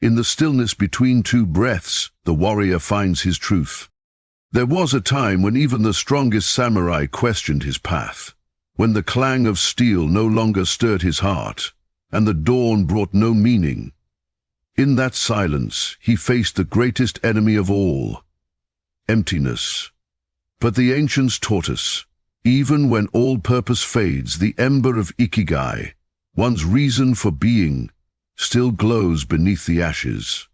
In the stillness between two breaths, the warrior finds his truth. There was a time when even the strongest samurai questioned his path, when the clang of steel no longer stirred his heart, and the dawn brought no meaning. In that silence, he faced the greatest enemy of all, emptiness. But the ancients taught us, even when all purpose fades, the ember of Ikigai, one's reason for being, still glows beneath the ashes.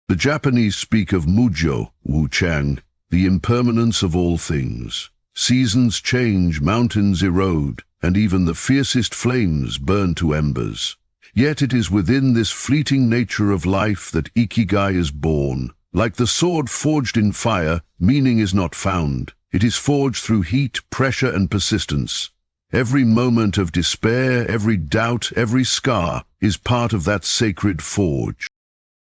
The Japanese speak of Mujo, Wu-Chang, the impermanence of all things. Seasons change, mountains erode, and even the fiercest flames burn to embers. Yet it is within this fleeting nature of life that Ikigai is born. Like the sword forged in fire, meaning is not found. It is forged through heat, pressure, and persistence. Every moment of despair, every doubt, every scar is part of that sacred forge.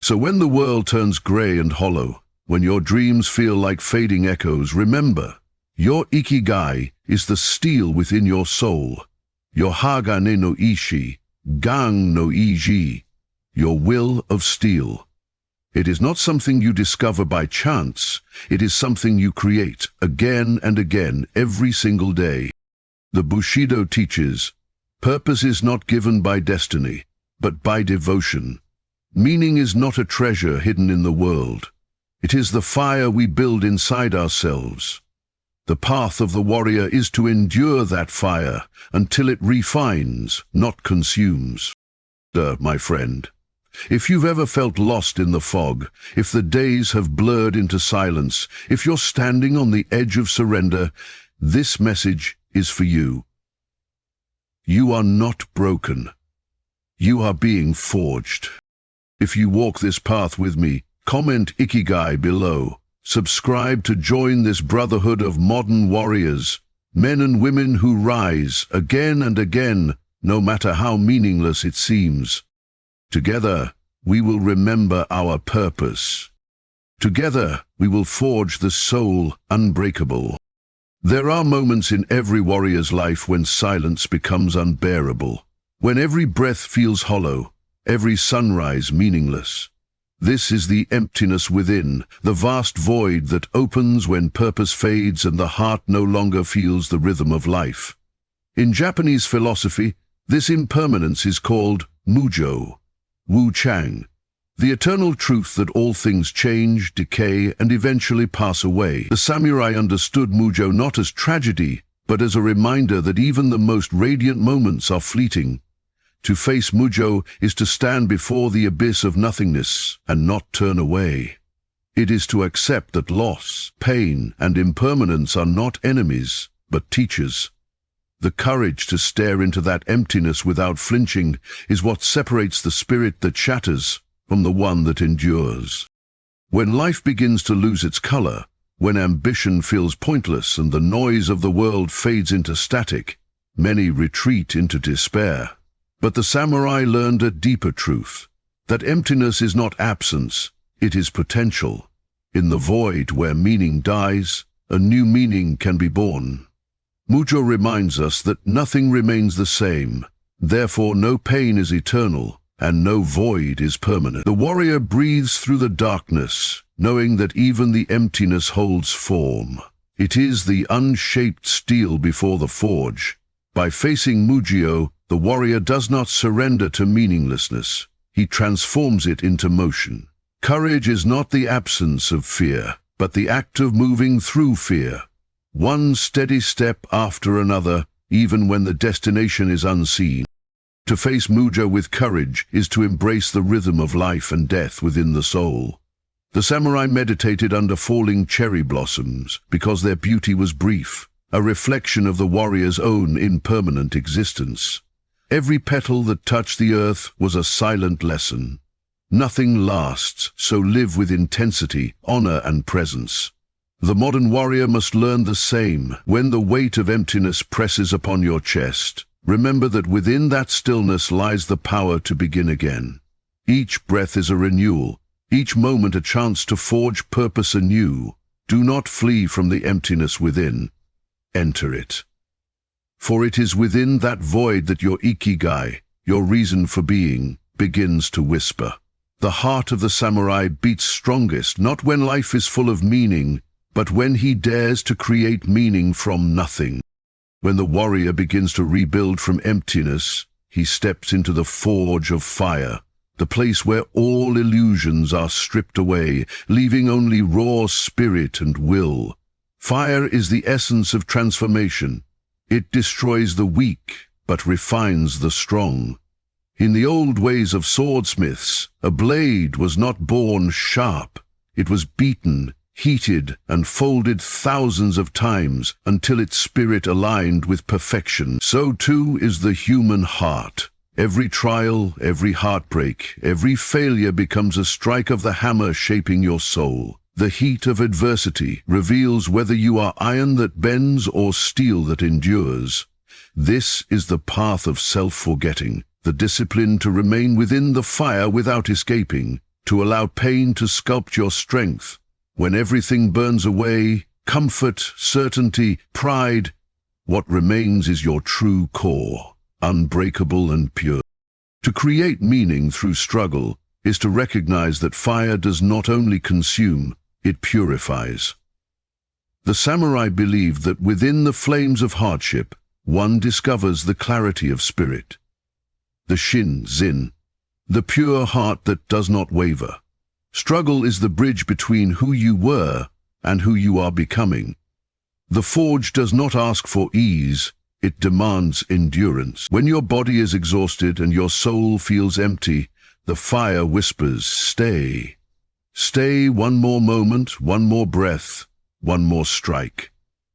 So when the world turns grey and hollow, when your dreams feel like fading echoes, remember, your Ikigai is the steel within your soul. Your Hagane no Ishi, Gang no Iji, your will of steel. It is not something you discover by chance. It is something you create again and again every single day. The Bushido teaches, purpose is not given by destiny, but by devotion. Meaning is not a treasure hidden in the world. It is the fire we build inside ourselves. The path of the warrior is to endure that fire until it refines, not consumes. My friend, if you've ever felt lost in the fog, if the days have blurred into silence, if you're standing on the edge of surrender, this message is for you. You are not broken. You are being forged. If you walk this path with me, comment Ikigai below. Subscribe to join this brotherhood of modern warriors, men and women who rise again and again, no matter how meaningless it seems. Together, we will remember our purpose. Together, we will forge the soul unbreakable. There are moments in every warrior's life when silence becomes unbearable, when every breath feels hollow, every sunrise meaningless. This is the emptiness within, the vast void that opens when purpose fades and the heart no longer feels the rhythm of life. In Japanese philosophy, this impermanence is called Mujo, Wu-Chang, the eternal truth that all things change, decay, and eventually pass away. The samurai understood Mujo not as tragedy, but as a reminder that even the most radiant moments are fleeting. To face Mujo is to stand before the abyss of nothingness and not turn away. It is to accept that loss, pain, and impermanence are not enemies, but teachers. The courage to stare into that emptiness without flinching is what separates the spirit that shatters from the one that endures. When life begins to lose its color, when ambition feels pointless and the noise of the world fades into static, many retreat into despair. But the samurai learned a deeper truth, that emptiness is not absence, it is potential. In the void where meaning dies, a new meaning can be born. Mujo reminds us that nothing remains the same, therefore no pain is eternal, and no void is permanent. The warrior breathes through the darkness, knowing that even the emptiness holds form. It is the unshaped steel before the forge. By facing Mujo, the warrior does not surrender to meaninglessness. He transforms it into motion. Courage is not the absence of fear, but the act of moving through fear. One steady step after another, even when the destination is unseen. To face Mujo with courage is to embrace the rhythm of life and death within the soul. The samurai meditated under falling cherry blossoms because their beauty was brief, a reflection of the warrior's own impermanent existence. Every petal that touched the earth was a silent lesson. Nothing lasts, so live with intensity, honor, and presence. The modern warrior must learn the same. When the weight of emptiness presses upon your chest, remember that within that stillness lies the power to begin again. Each breath is a renewal, each moment a chance to forge purpose anew. Do not flee from the emptiness within. Enter it. For it is within that void that your Ikigai, your reason for being, begins to whisper. The heart of the samurai beats strongest not when life is full of meaning, but when he dares to create meaning from nothing. When the warrior begins to rebuild from emptiness, he steps into the forge of fire, the place where all illusions are stripped away, leaving only raw spirit and will. Fire is the essence of transformation. It destroys the weak, but refines the strong. In the old ways of swordsmiths, a blade was not born sharp. It was beaten, heated, and folded thousands of times until its spirit aligned with perfection. So too is the human heart. Every trial, every heartbreak, every failure becomes a strike of the hammer shaping your soul. The heat of adversity reveals whether you are iron that bends or steel that endures. This is the path of self-forgetting, the discipline to remain within the fire without escaping, to allow pain to sculpt your strength. When everything burns away, comfort, certainty, pride, what remains is your true core, unbreakable and pure. To create meaning through struggle is to recognize that fire does not only consume, it purifies. The samurai believed that within the flames of hardship, one discovers the clarity of spirit. The Zen, the pure heart that does not waver. Struggle is the bridge between who you were and who you are becoming. The forge does not ask for ease, it demands endurance. When your body is exhausted and your soul feels empty, the fire whispers, stay. Stay one more moment, one more breath, one more strike.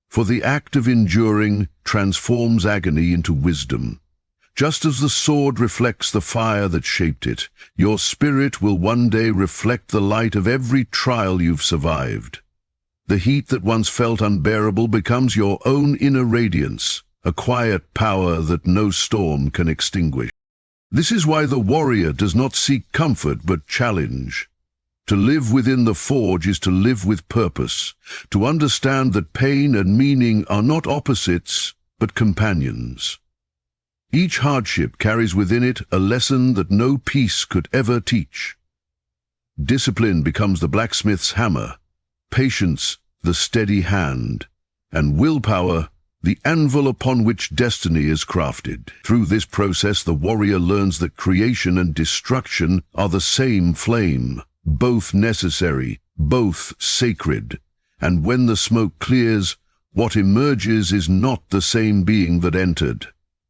For the act of enduring transforms agony into wisdom. Just as the sword reflects the fire that shaped it, your spirit will one day reflect the light of every trial you've survived. The heat that once felt unbearable becomes your own inner radiance, a quiet power that no storm can extinguish. This is why the warrior does not seek comfort but challenge. To live within the forge is to live with purpose, to understand that pain and meaning are not opposites, but companions. Each hardship carries within it a lesson that no peace could ever teach. Discipline becomes the blacksmith's hammer, patience the steady hand, and willpower the anvil upon which destiny is crafted. Through this process, the warrior learns that creation and destruction are the same flame, both necessary, both sacred. And when the smoke clears, what emerges is not the same being that entered.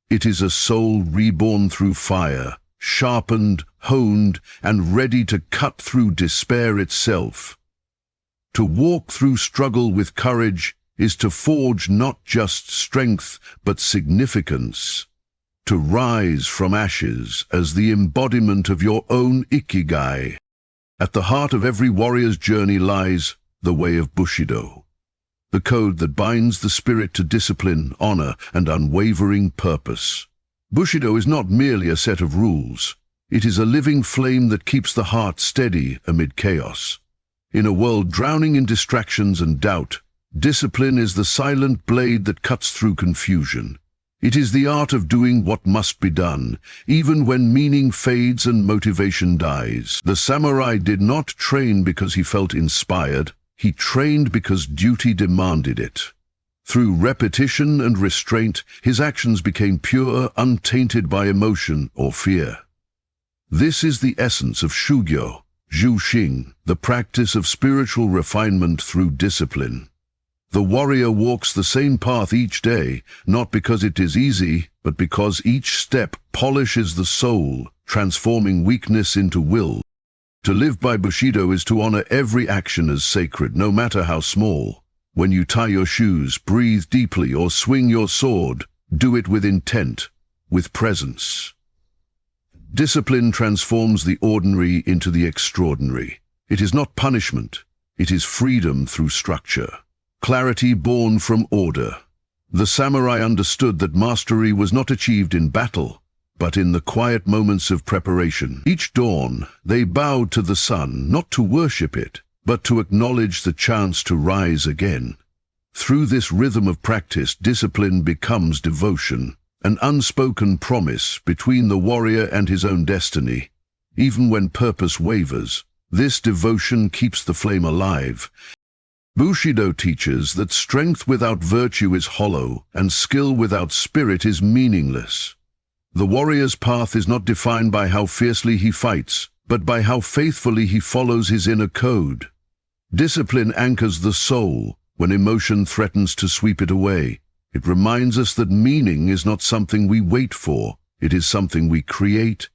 It is a soul reborn through fire, sharpened, honed, and ready to cut through despair itself. To walk through struggle with courage is to forge not just strength, but significance. To rise from ashes as the embodiment of your own Ikigai. At the heart of every warrior's journey lies the Way of Bushido, the code that binds the spirit to discipline, honor, and unwavering purpose. Bushido is not merely a set of rules. It is a living flame that keeps the heart steady amid chaos. In a world drowning in distractions and doubt, discipline is the silent blade that cuts through confusion. It is the art of doing what must be done, even when meaning fades and motivation dies. The samurai did not train because he felt inspired. He trained because duty demanded it. Through repetition and restraint, his actions became pure, untainted by emotion or fear. This is the essence of Shugyo, Zhuxing, the practice of spiritual refinement through discipline. The warrior walks the same path each day, not because it is easy, but because each step polishes the soul, transforming weakness into will. To live by Bushido is to honor every action as sacred, no matter how small. When you tie your shoes, breathe deeply, or swing your sword, do it with intent, with presence. Discipline transforms the ordinary into the extraordinary. It is not punishment, it is freedom through structure. Clarity born from order. The samurai understood that mastery was not achieved in battle, but in the quiet moments of preparation. Each dawn, they bowed to the sun, not to worship it, but to acknowledge the chance to rise again. Through this rhythm of practice, discipline becomes devotion, an unspoken promise between the warrior and his own destiny. even when purpose wavers. This devotion keeps the flame alive. Bushido teaches that strength without virtue is hollow, and skill without spirit is meaningless. The warrior's path is not defined by how fiercely he fights, but by how faithfully he follows his inner code. Discipline anchors the soul when emotion threatens to sweep it away. It reminds us that meaning is not something we wait for, it is something we create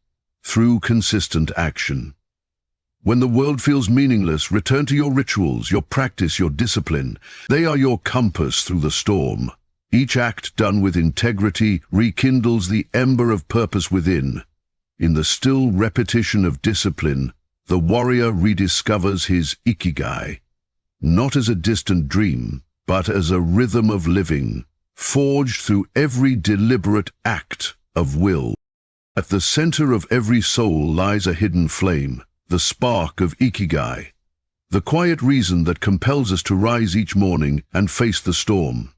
through consistent action. When the world feels meaningless, return to your rituals, your practice, your discipline. They are your compass through the storm. Each act done with integrity rekindles the ember of purpose within. In the still repetition of discipline, the warrior rediscovers his Ikigai, not as a distant dream, but as a rhythm of living, forged through every deliberate act of will. At the center of every soul lies a hidden flame, the spark of Ikigai, the quiet reason that compels us to rise each morning and face the storm.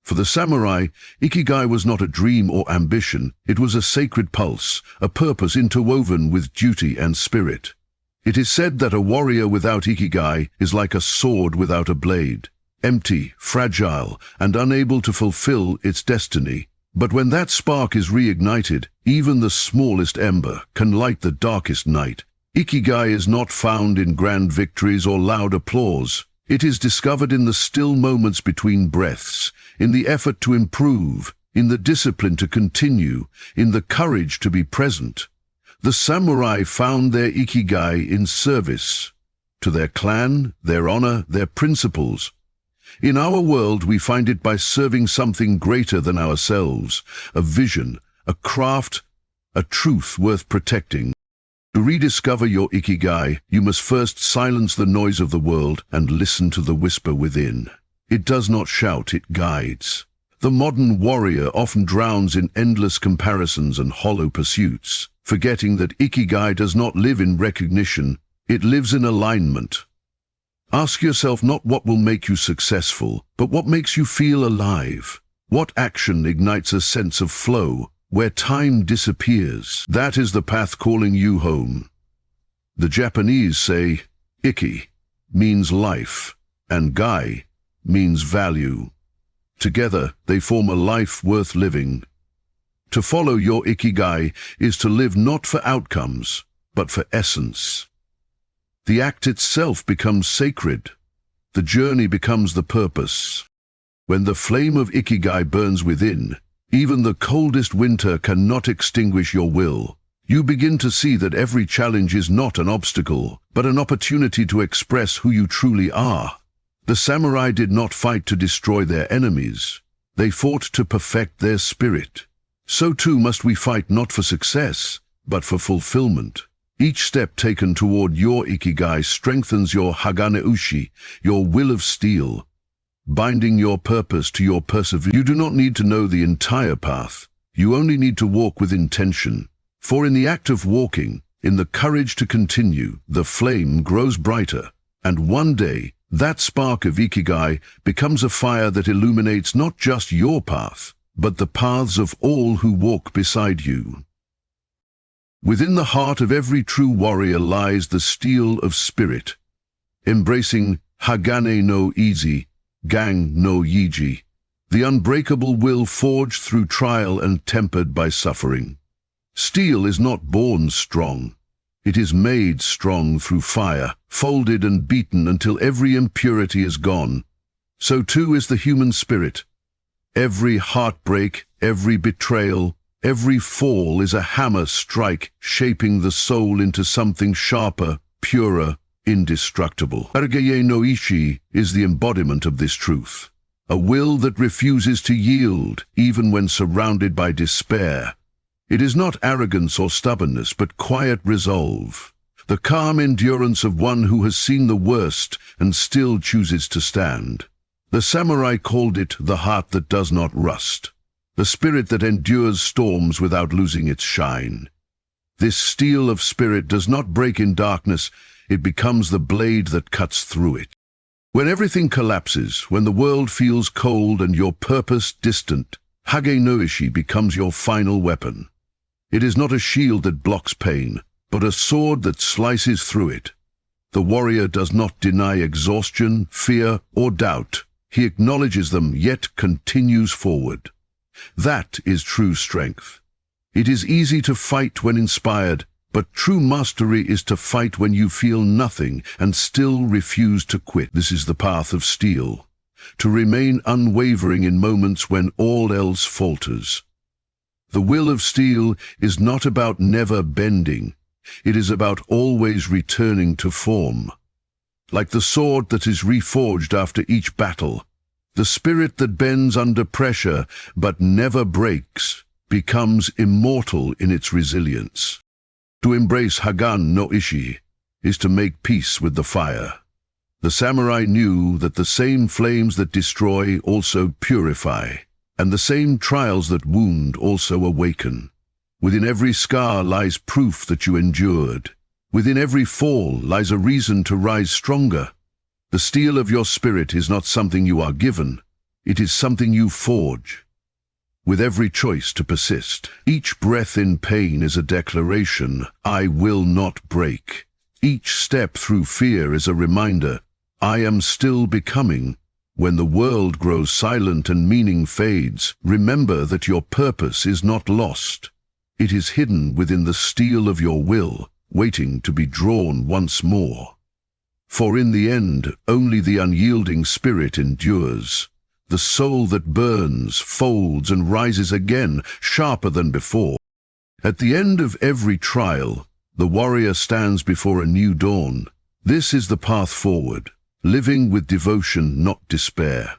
For the samurai, Ikigai was not a dream or ambition, it was a sacred pulse, a purpose interwoven with duty and spirit. It is said that a warrior without Ikigai is like a sword without a blade, empty, fragile, and unable to fulfill its destiny. But when that spark is reignited, even the smallest ember can light the darkest night. Ikigai is not found in grand victories or loud applause. It is discovered in the still moments between breaths, in the effort to improve, in the discipline to continue, in the courage to be present. The samurai found their Ikigai in service, to their clan, their honor, their principles. In our world, we find it by serving something greater than ourselves, a vision, a craft, a truth worth protecting. To rediscover your Ikigai, you must first silence the noise of the world and listen to the whisper within. It does not shout, it guides. The modern warrior often drowns in endless comparisons and hollow pursuits, forgetting that Ikigai does not live in recognition, it lives in alignment. Ask yourself not what will make you successful, but what makes you feel alive. What action ignites a sense of flow, where time disappears? That is the path calling you home. The Japanese say, Iki means life, and Gai means value. Together, they form a life worth living. To follow your Ikigai is to live not for outcomes, but for essence. The act itself becomes sacred. The journey becomes the purpose. When the flame of Ikigai burns within, even the coldest winter cannot extinguish your will. You begin to see that every challenge is not an obstacle, but an opportunity to express who you truly are. The samurai did not fight to destroy their enemies. They fought to perfect their spirit. So too must we fight not for success, but for fulfillment. Each step taken toward your Ikigai strengthens your Hagane Ushi, your will of steel, binding your purpose to your perseverance. You do not need to know the entire path. You only need to walk with intention. For in the act of walking, in the courage to continue, the flame grows brighter, and one day, that spark of Ikigai becomes a fire that illuminates not just your path, but the paths of all who walk beside you. Within the heart of every true warrior lies the steel of spirit, embracing Hagane no Izi, Gang no Yiji, the unbreakable will forged through trial and tempered by suffering. Steel is not born strong. It is made strong through fire, folded and beaten until every impurity is gone. So too is the human spirit. Every heartbreak, every betrayal, every fall is a hammer strike, shaping the soul into something sharper, purer, indestructible. Hagane no Ishi is the embodiment of this truth, a will that refuses to yield even when surrounded by despair. It is not arrogance or stubbornness, but quiet resolve, the calm endurance of one who has seen the worst and still chooses to stand. The samurai called it the heart that does not rust, the spirit that endures storms without losing its shine. This steel of spirit does not break in darkness, it becomes the blade that cuts through it. When everything collapses, when the world feels cold and your purpose distant, Hagane no Ishi becomes your final weapon. It is not a shield that blocks pain, but a sword that slices through it. The warrior does not deny exhaustion, fear, or doubt. He acknowledges them, yet continues forward. That is true strength. It is easy to fight when inspired, but true mastery is to fight when you feel nothing and still refuse to quit. This is the path of steel, to remain unwavering in moments when all else falters. The will of steel is not about never bending. It is about always returning to form. Like the sword that is reforged after each battle, the spirit that bends under pressure but never breaks becomes immortal in its resilience. To embrace Hagan no Ishi is to make peace with the fire. The samurai knew that the same flames that destroy also purify, and the same trials that wound also awaken. Within every scar lies proof that you endured. Within every fall lies a reason to rise stronger. The steel of your spirit is not something you are given. It is something you forge. With every choice to persist, each breath in pain is a declaration, I will not break. Each step through fear is a reminder, I am still becoming. When the world grows silent and meaning fades, remember that your purpose is not lost. It is hidden within the steel of your will, waiting to be drawn once more. For in the end, only the unyielding spirit endures. The soul that burns, folds, and rises again, sharper than before. At the end of every trial, the warrior stands before a new dawn. This is the path forward, living with devotion, not despair.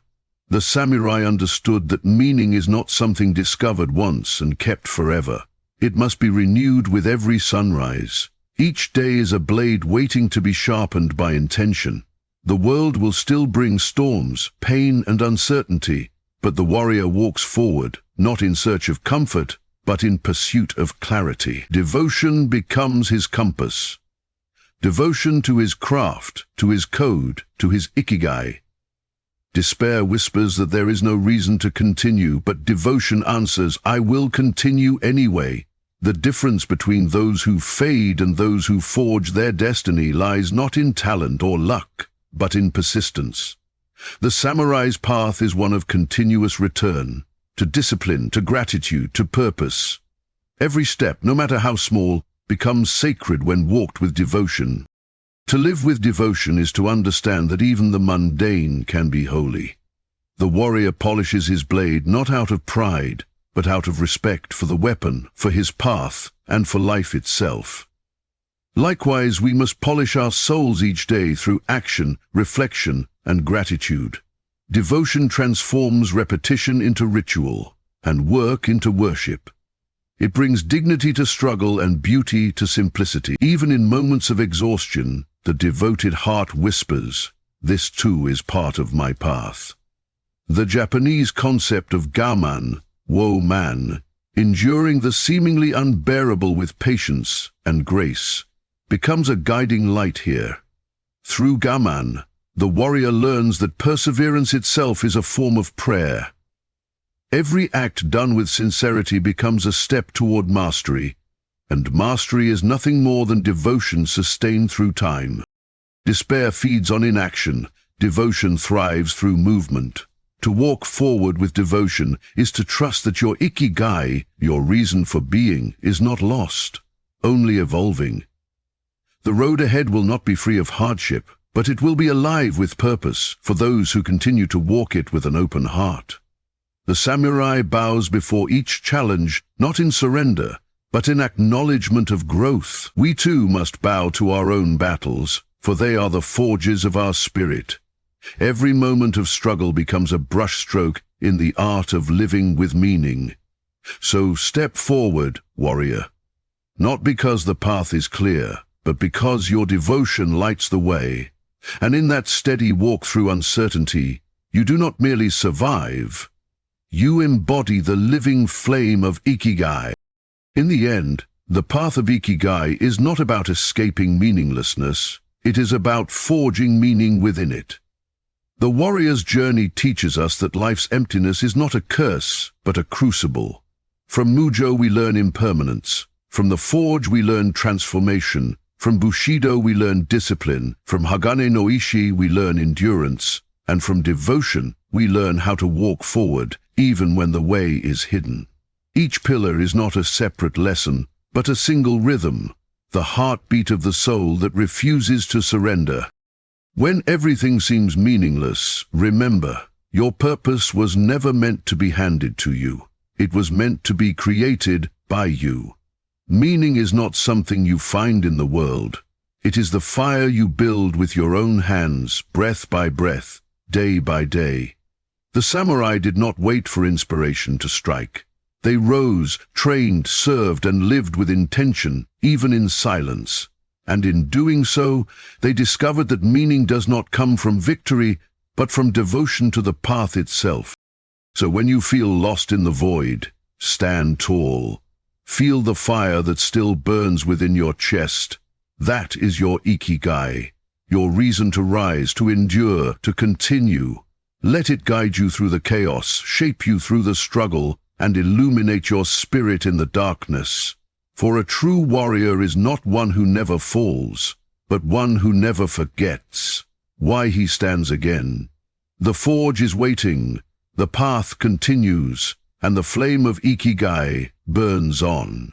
The samurai understood that meaning is not something discovered once and kept forever. It must be renewed with every sunrise. Each day is a blade waiting to be sharpened by intention. The world will still bring storms, pain, and uncertainty, but the warrior walks forward, not in search of comfort, but in pursuit of clarity. Devotion becomes his compass. Devotion to his craft, to his code, to his Ikigai. Despair whispers that there is no reason to continue, but devotion answers, I will continue anyway. The difference between those who fade and those who forge their destiny lies not in talent or luck, but in persistence. The samurai's path is one of continuous return, to discipline, to gratitude, to purpose. Every step, no matter how small, becomes sacred when walked with devotion. To live with devotion is to understand that even the mundane can be holy. The warrior polishes his blade not out of pride, but out of respect for the weapon, for his path, and for life itself. Likewise, we must polish our souls each day through action, reflection, and gratitude. Devotion transforms repetition into ritual, and work into worship. It brings dignity to struggle and beauty to simplicity. Even in moments of exhaustion, the devoted heart whispers, this too is part of my path. The Japanese concept of gaman, woe-man, enduring the seemingly unbearable with patience and grace, becomes a guiding light here. Through gaman, the warrior learns that perseverance itself is a form of prayer. Every act done with sincerity becomes a step toward mastery, and mastery is nothing more than devotion sustained through time. Despair feeds on inaction, devotion thrives through movement. To walk forward with devotion is to trust that your Ikigai, your reason for being, is not lost, only evolving. The road ahead will not be free of hardship, but it will be alive with purpose for those who continue to walk it with an open heart. The samurai bows before each challenge, not in surrender, but in acknowledgement of growth. We too must bow to our own battles, for they are the forges of our spirit. Every moment of struggle becomes a brushstroke in the art of living with meaning. So step forward, warrior, not because the path is clear, but because your devotion lights the way. And in that steady walk through uncertainty, you do not merely survive, you embody the living flame of Ikigai. In the end, the path of Ikigai is not about escaping meaninglessness, it is about forging meaning within it. The warrior's journey teaches us that life's emptiness is not a curse, but a crucible. From Mujo we learn impermanence, From the forge we learn transformation. From Bushido we learn discipline. From Hagane no Ishi we learn endurance. And from devotion we learn how to walk forward, even when the way is hidden. Each pillar is not a separate lesson, but a single rhythm, the heartbeat of the soul that refuses to surrender. When everything seems meaningless, remember, your purpose was never meant to be handed to you. It was meant to be created by you. Meaning is not something you find in the world. It is the fire you build with your own hands, breath by breath, day by day. The samurai did not wait for inspiration to strike. They rose, trained, served, and lived with intention, even in silence. And in doing so, they discovered that meaning does not come from victory, but from devotion to the path itself. So when you feel lost in the void, stand tall. Feel the fire that still burns within your chest. That is your Ikigai, your reason to rise, to endure, to continue. Let it guide you through the chaos, shape you through the struggle, and illuminate your spirit in the darkness. For a true warrior is not one who never falls, but one who never forgets why he stands again. The forge is waiting, the path continues, and the flame of Ikigai burns on.